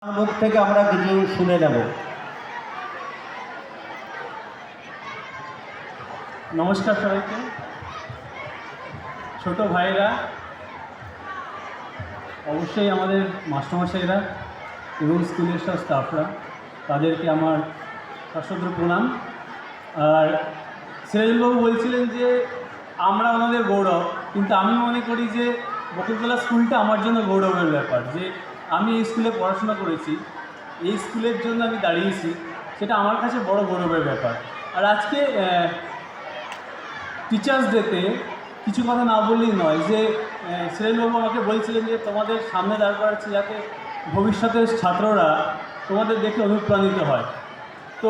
মুখ থেকে আমরা কিছু শুনে নেব। নমস্কার সবাইকে। ছোট ভাইরা, অবশ্যই আমাদের মাস্টারমশাইরা এবং স্কুলের সব স্টাফরা, তাদেরকে আমার সশ্রদ্ধ প্রণাম। আর সিরাজুলবাবু বলছিলেন যে আমরা ওনাদের গৌরব, কিন্তু আমি মনে করি যে বকুলতলা স্কুলটা আমার জন্য গৌরবের ব্যাপার। যে আমি এই স্কুলে পড়াশোনা করেছি, এই স্কুলের জন্য আমি দাঁড়িয়েছি, সেটা আমার কাছে বড় গৌরবের ব্যাপার। আর আজকে টিচার্স ডেতে কিছু কথা না বললেই নয়। যে সিরাজবাবু আমাকে বলছিলেন যে তোমাদের সামনে দাঁড় করাচ্ছি যাতে ভবিষ্যতের ছাত্ররা তোমাদের দেখে অনুপ্রাণিত হয়। তো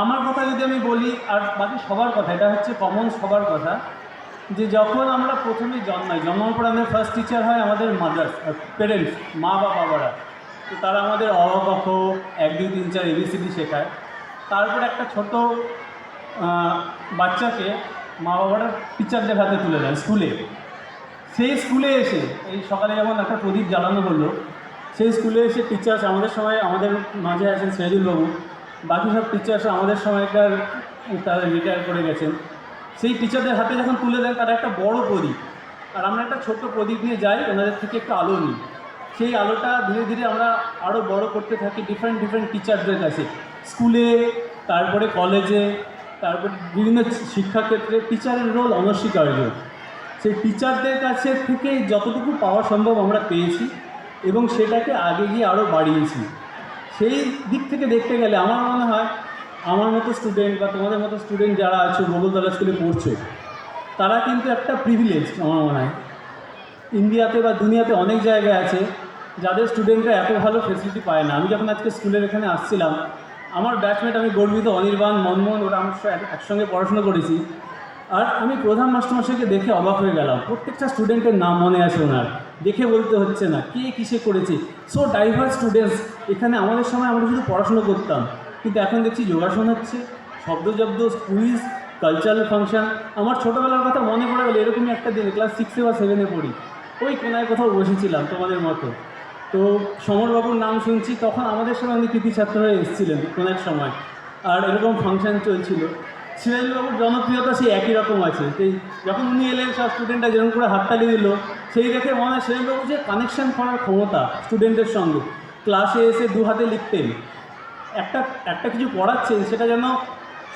আমার কথা যদি আমি বলি, আর বাকি সবার কথা, এটা হচ্ছে কমন সবার কথা, যে যখন আমরা প্রথমে জন্মানোর পর আমাদের ফার্স্ট টিচার হয় আমাদের মাদার্স, পেরেন্টস, মা বা বাবারা। তো তারা আমাদের অ ক খ 1 2 3 4 ABCD শেখায়। তারপর একটা ছোট বাচ্চাকে মা বাবারা টিচারদের হাতে তুলে দেন স্কুলে। সেই স্কুলে এসে এই সকালে যেমন একটা প্রদীপ জ্বালানো হলো, সেই স্কুলে এসে টিচার্স আমাদের সময়, আমাদের মাঝে আছেন সিরাজুলবাবু, বাকি সব টিচার্স আমাদের সময়কার, তারা রিটায়ার করে গেছেন। সেই টিচারদের হাতে যখন তুলে দেন, তারা একটা বড় প্রদীপ, আর আমরা একটা ছোট্ট প্রদীপ নিয়ে যাই, ওনাদের থেকে একটু আলো নিই। সেই আলোটা ধীরে ধীরে আমরা আরও বড় করতে থাকি ডিফারেন্ট টিচারদের কাছে, স্কুলে, তারপরে কলেজে, তারপর বিভিন্ন শিক্ষাক্ষেত্রে টিচারের রোল অনস্বীকার্য। সেই টিচারদের কাছে থেকে যতটুকু পাওয়া সম্ভব আমরা পেয়েছি এবং সেটাকে আগে গিয়ে আরও বাড়িয়েছি। সেই দিক থেকে দেখতে গেলে আমার মনে হয় আমার মতো স্টুডেন্ট বা তোমাদের মতো স্টুডেন্ট যারা আছো, বকুলতলা স্কুলে পড়ছো, তারা কিন্তু একটা প্রিভিলেজ। আমার মনে হয় ইন্ডিয়াতে বা দুনিয়াতে অনেক জায়গায় আছে যাদের স্টুডেন্টরা এত ভালো ফেসিলিটি পায় না। আমি যখন আজকে স্কুলের এখানে আসছিলাম, আমার ব্যাচমেট, আমি গর্বিত, অনির্বাণ, মনমোহন, ওরা আমার একসঙ্গে পড়াশোনা করেছি। আর আমি প্রধান মাস্টারমশাইকে দেখে অবাক হয়ে গেলাম, প্রত্যেকটা স্টুডেন্টের নাম মনে আছে ওনার, দেখে বলতে হচ্ছে না কে কিসে করেছে। সো ডাইভার্স স্টুডেন্টস এখানে। আমাদের সময় আমরা শুধু পড়াশোনা করতাম, কিন্তু এখন দেখছি যোগাসন হচ্ছে, শব্দজব্দ, কুইজ, কালচারাল ফাংশন। আমার ছোটোবেলার কথা মনে পড়ে গেল, এরকমই একটা দিন, ক্লাস 6 বা 7 পড়ি, ওই কোনায় কোথাও বসেছিলাম তোমাদের মতো। তো সমরবাবুর নাম শুনছি, তখন আমাদের সময় উনি কৃতি ছাত্র হয়ে এসেছিলেন কোনের সময়, আর এরকম ফাংশন চলছিল। সিরাজবাবুর জনপ্রিয়তা সেই একই রকম আছে। সেই যখন উনি এলেন, সব স্টুডেন্টরা যেরকম করে হাততালি দিল, সেই দেখে মনে হয় সিরাজবাবু যে কানেকশান করার ক্ষমতা স্টুডেন্টের সঙ্গে, ক্লাসে এসে 2 হাতে লিখতেন, একটা কিছু পড়াচ্ছেন, সেটা যেন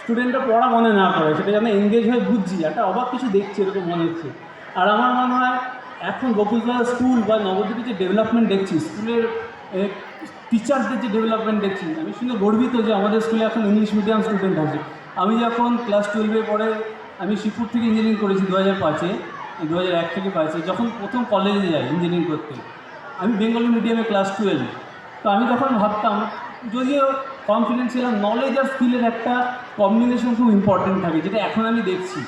স্টুডেন্টরা পড়া মনে না করে, সেটা যেন এনগেজ হয়ে বুঝছি, একটা অবাক কিছু দেখছি, এরকম মনে হচ্ছে। আর আমার মনে হয় এখন বকুলতলা স্কুল বা নবদ্বীপে যে ডেভেলপমেন্ট দেখছি, স্কুলের টিচারদের যে ডেভেলপমেন্ট দেখছি, আমি শুনে গর্বিত যে আমাদের স্কুলে এখন ইংলিশ মিডিয়াম স্টুডেন্ট আছে। আমি যখন ক্লাস 12 পরে, আমি শিবপুর থেকে ইঞ্জিনিয়ারিং করেছি 2005-এ, 2001 থেকে 5-এ, যখন প্রথম কলেজে যাই ইঞ্জিনিয়ারিং করতে, আমি বেঙ্গলি মিডিয়ামে ক্লাস 12। তো আমি তখন ভাবতাম, যদিও কনফিডেন্স ছিলাম, নলেজ আর স্কিলের একটা কম্বিনেশন খুব ইম্পর্টেন্ট থাকে, যেটা এখন আমি দেখছি।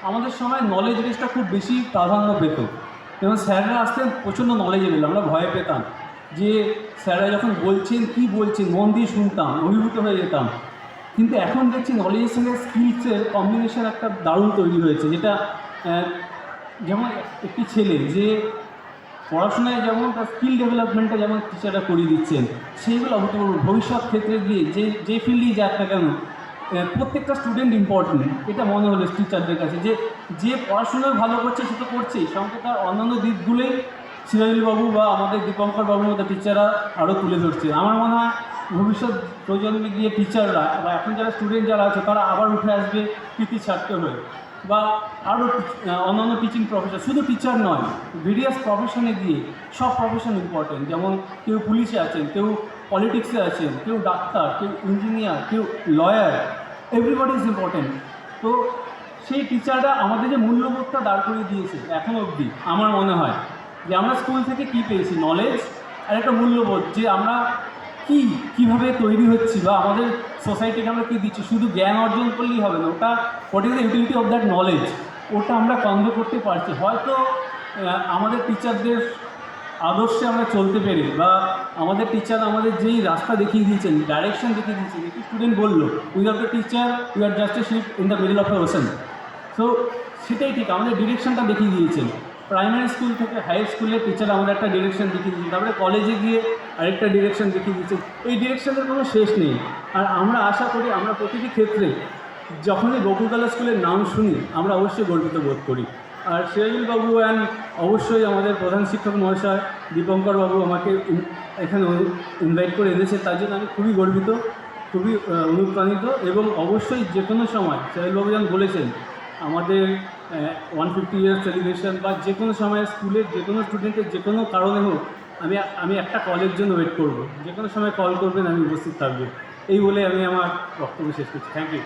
আমাদের সময় নলেজ বেসটা খুব বেশি প্রাধান্য পেত, যেমন স্যাররা আসতেন প্রচণ্ড নলেজেবল, আমরা ভয় পেতাম যে স্যাররা যখন বলছেন, কী বলছেন, মন দিয়ে শুনতাম, অভিভূত হয়ে যেতাম। কিন্তু এখন দেখছি নলেজের সঙ্গে স্কিলসের কম্বিনেশন একটা দারুণ তৈরি হয়েছে, যেটা যেমন একটি ছেলে যে পড়াশোনায় যেমন তার স্কিল ডেভেলপমেন্টটা যেমন টিচাররা করিয়ে দিচ্ছেন, সেইগুলো অভূতপূর্ব। ভবিষ্যৎ ক্ষেত্রে গিয়ে যে ফিল্ডেই যাক না কেন, প্রত্যেকটা স্টুডেন্ট ইম্পর্টেন্ট, এটা মনে হলো টিচারদের কাছে। যে পড়াশোনায় ভালো করছে সে তো করছেই, সঙ্গে তার অন্যান্য দিকগুলোই সিরাজুলবাবু বা আমাদের দীপঙ্কর বাবুর মতো টিচাররা আরও তুলে ধরছে। আমার মনে হয় ভবিষ্যৎ প্রজন্মে গিয়ে টিচাররা বা এখন যারা স্টুডেন্ট যারা আছে, তারা আবার উঠে আসবে কৃতি ছাত্র হয়ে, বা আরও অন্যান্য টিচিং প্রফেশন, শুধু টিচার নয়, ভেরিয়াস প্রফেশনে গিয়ে। সব প্রফেশন ইম্পর্টেন্ট, যেমন কেউ পুলিশে আছেন, কেউ পলিটিক্সে আছেন, কেউ ডাক্তার, কেউ ইঞ্জিনিয়ার, কেউ লয়ার, এভরিবডি ইজ ইম্পর্টেন্ট। তো সেই টিচাররা আমাদের যে মূল্যবোধটা দাঁড় করিয়ে দিয়েছে এখন অবধি, আমার মনে হয় যে আমরা স্কুল থেকে কী পেয়েছি, নলেজ আর একটা মূল্যবোধ, যে আমরা কীভাবে তৈরি হচ্ছি বা আমাদের সোসাইটিকে আমরা কী দিচ্ছি। শুধু জ্ঞান অর্জন করলেই হবে না, what is the utility of that knowledge, ওটা আমরা কনভে করতে পারছি। হয়তো আমাদের টিচারদের আদর্শে আমরা চলতে পেরে, বা আমাদের টিচার আমাদের যেই রাস্তা দেখিয়ে দিয়েছেন, ডাইরেকশন দেখিয়ে দিয়েছেন, একটি স্টুডেন্ট বললো, without the teacher you are just a ship in the middle of the ocean. So সেটাই ঠিক, আমাদের ডিরেকশনটা দেখিয়ে দিয়েছেন। প্রাইমারি স্কুল থেকে হাই স্কুলের টিচার আমাদের একটা ডিরেকশন দেখিয়ে দিয়েছেন, তারপরে কলেজে গিয়ে আরেকটা ডিরেকশন দেখিয়ে দিয়েছেন। এই ডিরেকশনের কোনো শেষ নেই। আর আমরা আশা করি আমরা প্রতিটি ক্ষেত্রে যখনই বকুলতলা স্কুলের নাম শুনি আমরা অবশ্যই গর্বিত বোধ করি। আর সিরাজুল বাবু অ্যান্ড অবশ্যই আমাদের প্রধান শিক্ষক মহাশয় দীপঙ্কর বাবু আমাকে এখানে ইনভাইট করে এনেছে, তার জন্য আমি খুবই গর্বিত, খুবই অনুপ্রাণিত। এবং অবশ্যই যে কোনো সময় সিরাজুলবাবু যেমন বলেছেন আমাদের 150 ইয়ার সেলিব্রেশন বা যে কোনো সময় স্কুলের যে কোনো স্টুডেন্টের যে কোনো কারণে হোক আমি একটা কলের জন্য ওয়েট করব, যে কোনো সময় কল করবেন, আমি উপস্থিত থাকবো। এই বলে আমি আমার বক্তব্য শেষ করছি। Thank you.